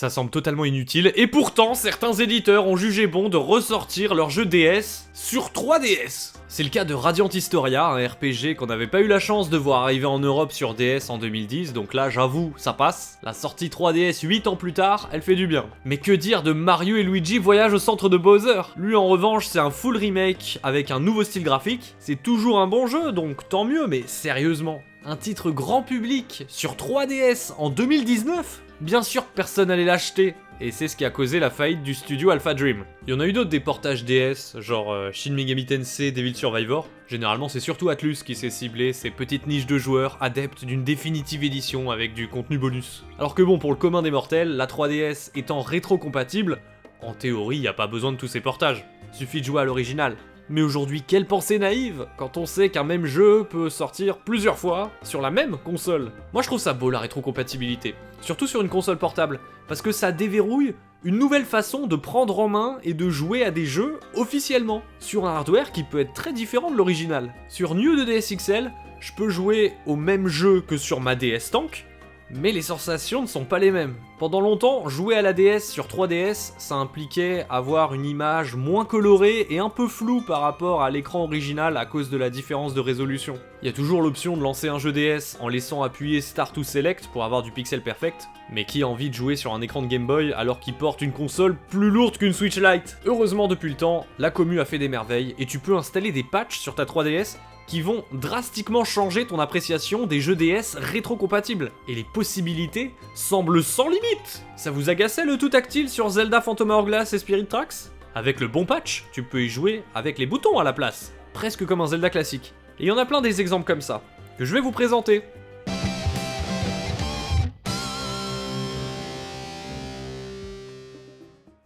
Ça semble totalement inutile, et pourtant certains éditeurs ont jugé bon de ressortir leur jeu DS sur 3DS. C'est le cas de Radiant Historia, un RPG qu'on n'avait pas eu la chance de voir arriver en Europe sur DS en 2010, donc là j'avoue, ça passe. La sortie 3DS 8 ans plus tard, elle fait du bien. Mais que dire de Mario et Luigi Voyage au centre de Bowser? Lui en revanche c'est un full remake avec un nouveau style graphique, c'est toujours un bon jeu donc tant mieux, mais sérieusement, un titre grand public sur 3DS en 2019? Bien sûr que personne allait l'acheter, et c'est ce qui a causé la faillite du studio Alpha Dream. Il y en a eu d'autres des portages DS, genre Shin Megami Tensei Devil Survivor. Généralement c'est surtout Atlus qui s'est ciblé ces petites niches de joueurs adeptes d'une définitive édition avec du contenu bonus. Alors que bon, pour le commun des mortels, la 3DS étant rétro-compatible, en théorie y a pas besoin de tous ces portages, suffit de jouer à l'original. Mais aujourd'hui, quelle pensée naïve, quand on sait qu'un même jeu peut sortir plusieurs fois sur la même console. Moi je trouve ça beau la rétrocompatibilité, surtout sur une console portable, parce que ça déverrouille une nouvelle façon de prendre en main et de jouer à des jeux officiellement, sur un hardware qui peut être très différent de l'original. Sur New 2DS XL, je peux jouer au même jeu que sur ma DS Tank, mais les sensations ne sont pas les mêmes. Pendant longtemps, jouer à la DS sur 3DS, ça impliquait avoir une image moins colorée et un peu floue par rapport à l'écran original à cause de la différence de résolution. Il y a toujours l'option de lancer un jeu DS en laissant appuyer Start to Select pour avoir du pixel perfect, mais qui a envie de jouer sur un écran de Game Boy alors qu'il porte une console plus lourde qu'une Switch Lite? Heureusement depuis le temps, la commu a fait des merveilles et tu peux installer des patchs sur ta 3DS qui vont drastiquement changer ton appréciation des jeux DS rétro-compatibles. Et les possibilités semblent sans limite. Ça vous agaçait le tout tactile sur Zelda Phantom Hourglass et Spirit Tracks? Avec le bon patch, tu peux y jouer avec les boutons à la place, presque comme un Zelda classique. Et il y en a plein des exemples comme ça, que je vais vous présenter.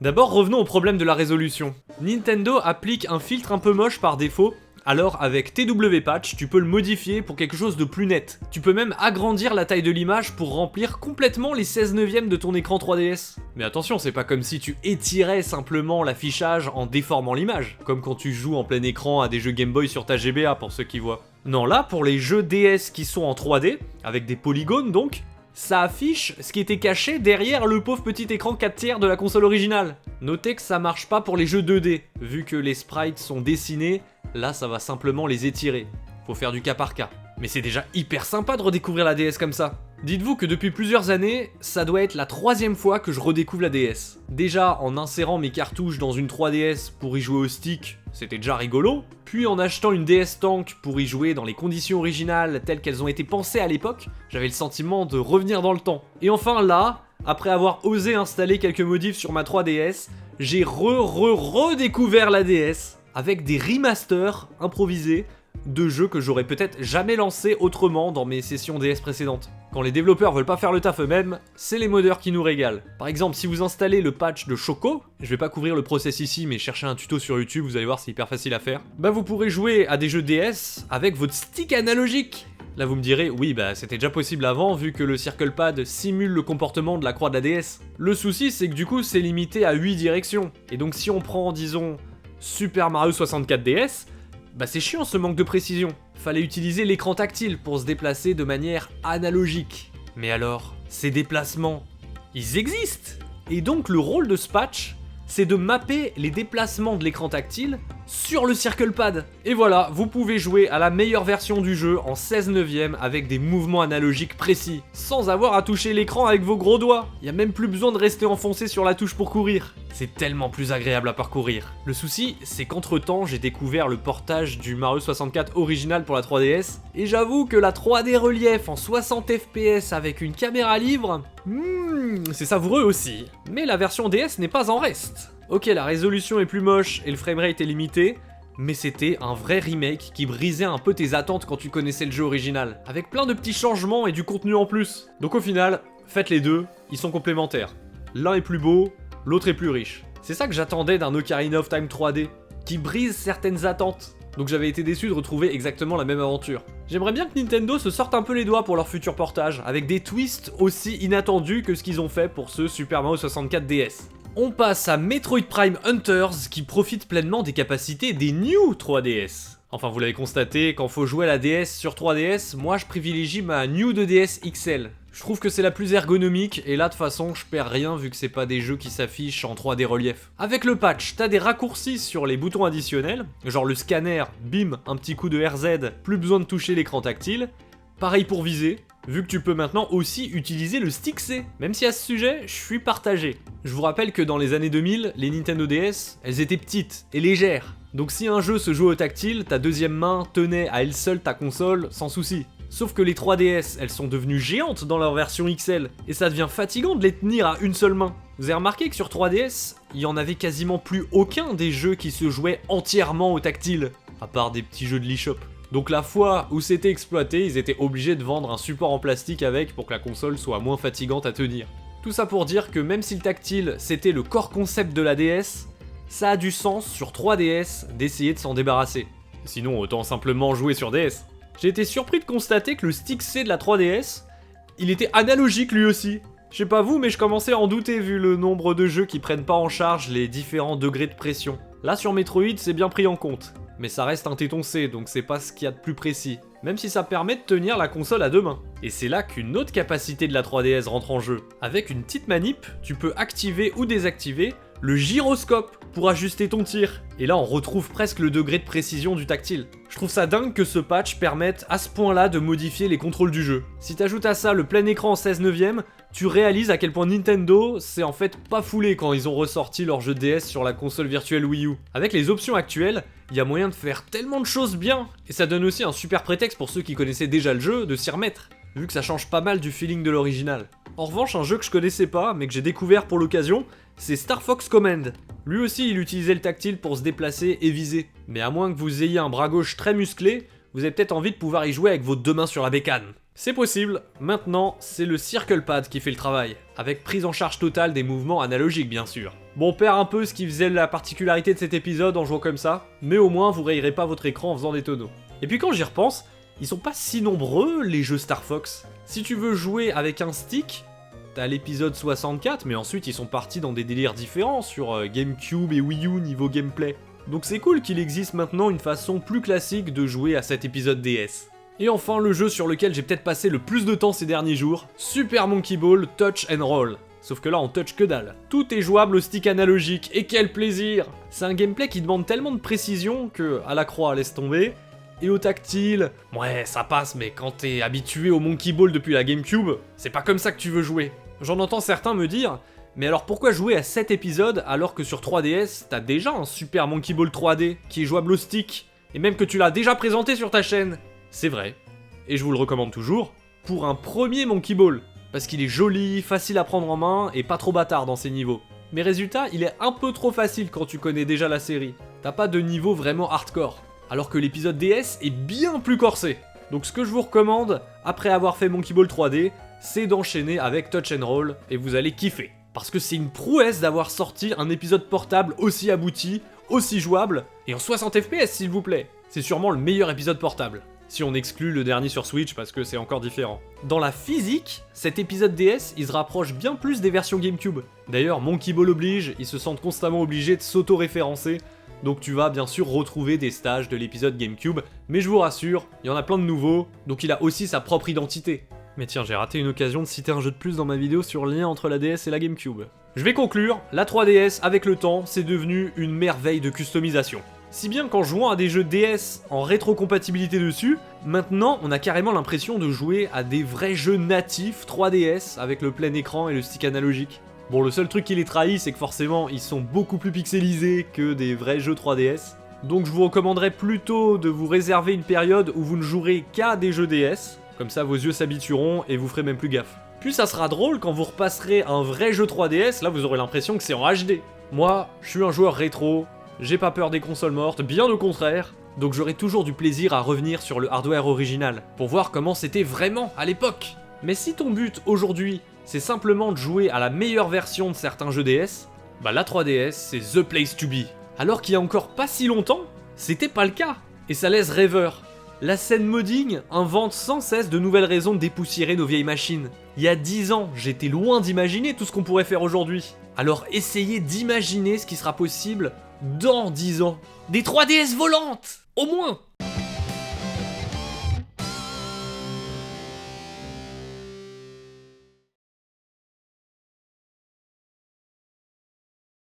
D'abord, revenons au problème de la résolution. Nintendo applique un filtre un peu moche par défaut. Alors avec TW Patch, tu peux le modifier pour quelque chose de plus net. Tu peux même agrandir la taille de l'image pour remplir complètement les 16 neuvièmes de ton écran 3DS. Mais attention, c'est pas comme si tu étirais simplement l'affichage en déformant l'image, comme quand tu joues en plein écran à des jeux Game Boy sur ta GBA pour ceux qui voient. Non, là, pour les jeux DS qui sont en 3D, avec des polygones donc, ça affiche ce qui était caché derrière le pauvre petit écran 4/3 de la console originale. Notez que ça marche pas pour les jeux 2D, vu que les sprites sont dessinés. Là, ça va simplement les étirer. Faut faire du cas par cas. Mais c'est déjà hyper sympa de redécouvrir la DS comme ça. Dites-vous que depuis plusieurs années, ça doit être la 3e fois que je redécouvre la DS. Déjà en insérant mes cartouches dans une 3DS pour y jouer au stick, c'était déjà rigolo. Puis en achetant une DS Tank pour y jouer dans les conditions originales telles qu'elles ont été pensées à l'époque, j'avais le sentiment de revenir dans le temps. Et enfin là, après avoir osé installer quelques modifs sur ma 3DS, j'ai redécouvert la DS avec des remasters improvisés de jeux que j'aurais peut-être jamais lancés autrement dans mes sessions DS précédentes. Quand les développeurs veulent pas faire le taf eux-mêmes, c'est les modeurs qui nous régalent. Par exemple, si vous installez le patch de Choco, je vais pas couvrir le process ici, mais cherchez un tuto sur YouTube, vous allez voir, c'est hyper facile à faire. Bah vous pourrez jouer à des jeux DS avec votre stick analogique. Là vous me direz, oui bah c'était déjà possible avant vu que le Circle Pad simule le comportement de la croix de la DS. Le souci c'est que du coup c'est limité à 8 directions. Et donc si on prend disons Super Mario 64 DS, bah c'est chiant ce manque de précision. Fallait utiliser l'écran tactile pour se déplacer de manière analogique. Mais alors, ces déplacements, ils existent! Et donc le rôle de ce patch, c'est de mapper les déplacements de l'écran tactile sur le Circle Pad. Et voilà, vous pouvez jouer à la meilleure version du jeu en 16 neuvième avec des mouvements analogiques précis, sans avoir à toucher l'écran avec vos gros doigts. Y a même plus besoin de rester enfoncé sur la touche pour courir. C'est tellement plus agréable à parcourir. Le souci, c'est qu'entre temps, j'ai découvert le portage du Mario 64 original pour la 3DS, et j'avoue que la 3D relief en 60 fps avec une caméra libre, c'est savoureux aussi. Mais la version DS n'est pas en reste. Ok, la résolution est plus moche et le framerate est limité, mais c'était un vrai remake qui brisait un peu tes attentes quand tu connaissais le jeu original, avec plein de petits changements et du contenu en plus. Donc au final, faites les deux, ils sont complémentaires. L'un est plus beau, l'autre est plus riche. C'est ça que j'attendais d'un Ocarina of Time 3D, qui brise certaines attentes. Donc j'avais été déçu de retrouver exactement la même aventure. J'aimerais bien que Nintendo se sorte un peu les doigts pour leur futur portage, avec des twists aussi inattendus que ce qu'ils ont fait pour ce Super Mario 64 DS. On passe à Metroid Prime Hunters, qui profite pleinement des capacités des New 3DS. Enfin, vous l'avez constaté, quand faut jouer à la DS sur 3DS, moi je privilégie ma New 2DS XL. Je trouve que c'est la plus ergonomique, et là de toute façon je perds rien vu que c'est pas des jeux qui s'affichent en 3D relief. Avec le patch, t'as des raccourcis sur les boutons additionnels, genre le scanner, bim, un petit coup de RZ, plus besoin de toucher l'écran tactile. Pareil pour viser, vu que tu peux maintenant aussi utiliser le stick C. Même si à ce sujet, je suis partagé. Je vous rappelle que dans les années 2000, les Nintendo DS, elles étaient petites et légères. Donc si un jeu se joue au tactile, ta deuxième main tenait à elle seule ta console sans souci. Sauf que les 3DS, elles sont devenues géantes dans leur version XL, et ça devient fatigant de les tenir à une seule main. Vous avez remarqué que sur 3DS, il y en avait quasiment plus aucun des jeux qui se jouaient entièrement au tactile, à part des petits jeux de l'eShop. Donc la fois où c'était exploité, ils étaient obligés de vendre un support en plastique avec pour que la console soit moins fatigante à tenir. Tout ça pour dire que même si le tactile c'était le core concept de la DS, ça a du sens sur 3DS d'essayer de s'en débarrasser. Sinon autant simplement jouer sur DS. J'ai été surpris de constater que le stick C de la 3DS, il était analogique lui aussi. Je sais pas vous, mais je commençais à en douter vu le nombre de jeux qui prennent pas en charge les différents degrés de pression. Là sur Metroid, c'est bien pris en compte. Mais ça reste un téton C, donc c'est pas ce qu'il y a de plus précis. Même si ça permet de tenir la console à deux mains. Et c'est là qu'une autre capacité de la 3DS rentre en jeu. Avec une petite manip, tu peux activer ou désactiver le gyroscope pour ajuster ton tir. Et là on retrouve presque le degré de précision du tactile. Je trouve ça dingue que ce patch permette à ce point-là de modifier les contrôles du jeu. Si t'ajoutes à ça le plein écran en 16/9, tu réalises à quel point Nintendo s'est en fait pas foulé quand ils ont ressorti leur jeu DS sur la console virtuelle Wii U. Avec les options actuelles, il y a moyen de faire tellement de choses bien, et ça donne aussi un super prétexte pour ceux qui connaissaient déjà le jeu de s'y remettre, vu que ça change pas mal du feeling de l'original. En revanche, un jeu que je connaissais pas, mais que j'ai découvert pour l'occasion, c'est Star Fox Command. Lui aussi, il utilisait le tactile pour se déplacer et viser. Mais à moins que vous ayez un bras gauche très musclé, vous avez peut-être envie de pouvoir y jouer avec vos deux mains sur la bécane. C'est possible, maintenant, c'est le Circle Pad qui fait le travail, avec prise en charge totale des mouvements analogiques bien sûr. Bon, on perd un peu ce qui faisait la particularité de cet épisode en jouant comme ça, mais au moins vous rayerez pas votre écran en faisant des tonneaux. Et puis quand j'y repense, ils sont pas si nombreux les jeux Star Fox. Si tu veux jouer avec un stick, t'as l'épisode 64, mais ensuite ils sont partis dans des délires différents sur GameCube et Wii U niveau gameplay. Donc c'est cool qu'il existe maintenant une façon plus classique de jouer à cet épisode DS. Et enfin le jeu sur lequel j'ai peut-être passé le plus de temps ces derniers jours, Super Monkey Ball Touch and Roll. Sauf que là on touch que dalle. Tout est jouable au stick analogique, et quel plaisir! C'est un gameplay qui demande tellement de précision que, à la croix, laisse tomber. Et au tactile, ouais ça passe, mais quand t'es habitué au Monkey Ball depuis la GameCube, c'est pas comme ça que tu veux jouer. J'en entends certains me dire, mais alors pourquoi jouer à 7 épisodes alors que sur 3DS, t'as déjà un Super Monkey Ball 3D qui est jouable au stick, et même que tu l'as déjà présenté sur ta chaîne? C'est vrai, et je vous le recommande toujours, pour un premier Monkey Ball, parce qu'il est joli, facile à prendre en main, et pas trop bâtard dans ses niveaux. Mais résultat, il est un peu trop facile quand tu connais déjà la série. T'as pas de niveau vraiment hardcore, alors que l'épisode DS est bien plus corsé. Donc ce que je vous recommande, après avoir fait Monkey Ball 3D, c'est d'enchaîner avec Touch and Roll, et vous allez kiffer. Parce que c'est une prouesse d'avoir sorti un épisode portable aussi abouti, aussi jouable, et en 60 FPS s'il vous plaît. C'est sûrement le meilleur épisode portable. Si on exclut le dernier sur Switch parce que c'est encore différent. Dans la physique, cet épisode DS, il se rapproche bien plus des versions GameCube. D'ailleurs, Monkey Ball oblige, ils se sentent constamment obligés de s'auto-référencer, donc tu vas bien sûr retrouver des stages de l'épisode GameCube, mais je vous rassure, il y en a plein de nouveaux, donc il a aussi sa propre identité. Mais tiens, j'ai raté une occasion de citer un jeu de plus dans ma vidéo sur le lien entre la DS et la GameCube. Je vais conclure, la 3DS, avec le temps, c'est devenu une merveille de customisation. Si bien qu'en jouant à des jeux DS en rétrocompatibilité dessus, maintenant on a carrément l'impression de jouer à des vrais jeux natifs 3DS avec le plein écran et le stick analogique. Bon, le seul truc qui les trahit, c'est que forcément ils sont beaucoup plus pixelisés que des vrais jeux 3DS. Donc je vous recommanderais plutôt de vous réserver une période où vous ne jouerez qu'à des jeux DS, comme ça vos yeux s'habitueront et vous ferez même plus gaffe. Puis ça sera drôle quand vous repasserez un vrai jeu 3DS, là vous aurez l'impression que c'est en HD. Moi, je suis un joueur rétro, j'ai pas peur des consoles mortes, bien au contraire, donc j'aurai toujours du plaisir à revenir sur le hardware original, pour voir comment c'était vraiment à l'époque. Mais si ton but aujourd'hui, c'est simplement de jouer à la meilleure version de certains jeux DS, bah la 3DS c'est the place to be. Alors qu'il y a encore pas si longtemps, c'était pas le cas, et ça laisse rêveur. La scène modding invente sans cesse de nouvelles raisons de dépoussiérer nos vieilles machines. Il y a 10 ans, j'étais loin d'imaginer tout ce qu'on pourrait faire aujourd'hui. Alors essayez d'imaginer ce qui sera possible dans 10 ans. Des 3DS volantes! Au moins!